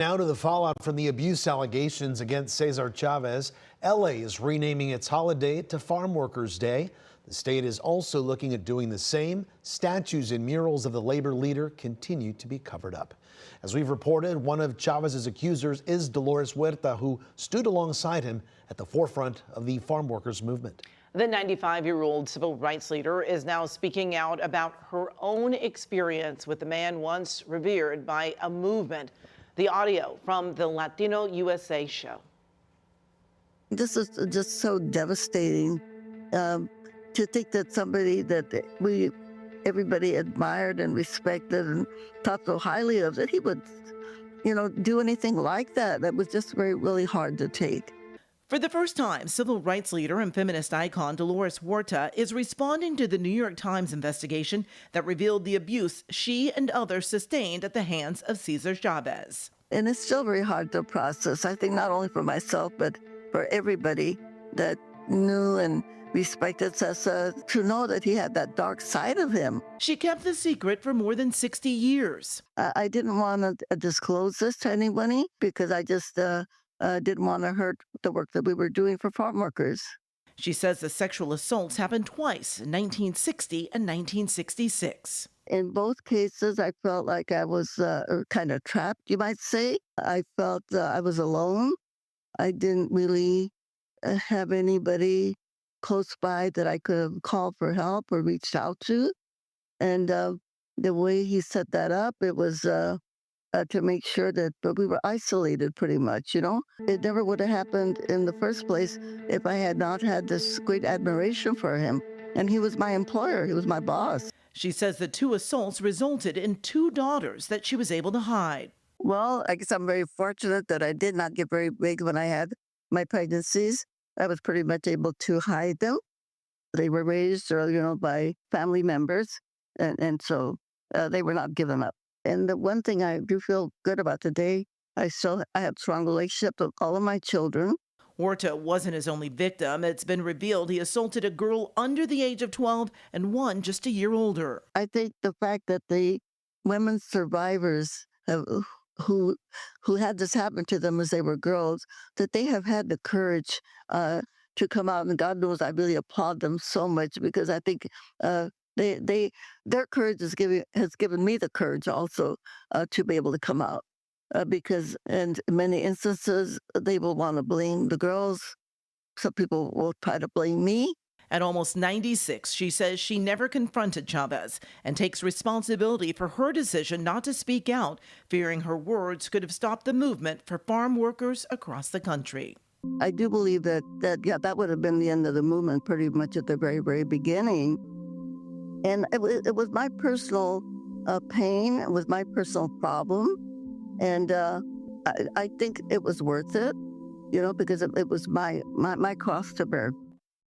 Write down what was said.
Now to the fallout from the abuse allegations against Cesar Chavez. LA is renaming its holiday to Farm Workers Day. The state is also looking at doing the same. Statues and murals of the labor leader continue to be covered up. As we've reported, one of Chavez's accusers is Dolores Huerta, who stood alongside him at the forefront of the farm workers movement. The 95-year-old civil rights leader is now speaking out about her own experience with the man once revered by a movement. The audio from the Latino USA show. This is just so devastating to think that somebody that everybody admired and respected and thought so highly of, that he would, do anything like that. That was just really hard to take. For the first time, civil rights leader and feminist icon Dolores Huerta is responding to the New York Times investigation that revealed the abuse she and others sustained at the hands of Cesar Chavez. And it's still very hard to process, I think, not only for myself, but for everybody that knew and respected Cesar, to know that he had that dark side of him. She kept the secret for more than 60 years. I didn't want to disclose this to anybody because I just didn't want to hurt the work that we were doing for farm workers. She says the sexual assaults happened twice in 1960 and 1966. In both cases, I felt like I was kind of trapped, you might say. I felt I was alone. I didn't really have anybody close by that I could have called for help or reached out to. And the way he set that up, it was to make sure that we were isolated pretty much, It never would have happened in the first place if I had not had this great admiration for him. And he was my employer. He was my boss. She says the two assaults resulted in 2 daughters that she was able to hide. Well, I guess I'm very fortunate that I did not get very big when I had my pregnancies. I was pretty much able to hide them. They were raised, by family members, and so they were not given up. And the one thing I do feel good about today, I have strong relationship with all of my children. Huerta wasn't his only victim. It's been revealed he assaulted a girl under the age of 12 and one just a year older. I think the fact that the women survivors who had this happen to them as they were girls, that they have had the courage to come out, and God knows I really applaud them so much, because I think their courage has given me the courage also to be able to come out. Because in many instances, they will want to blame the girls. Some people will try to blame me. At almost 96, she says she never confronted Chavez and takes responsibility for her decision not to speak out, fearing her words could have stopped the movement for farm workers across the country. I do believe that would have been the end of the movement pretty much at the very, very beginning. And it was my personal pain. It was my personal problem. And I think it was worth it, because it was my cross to bear.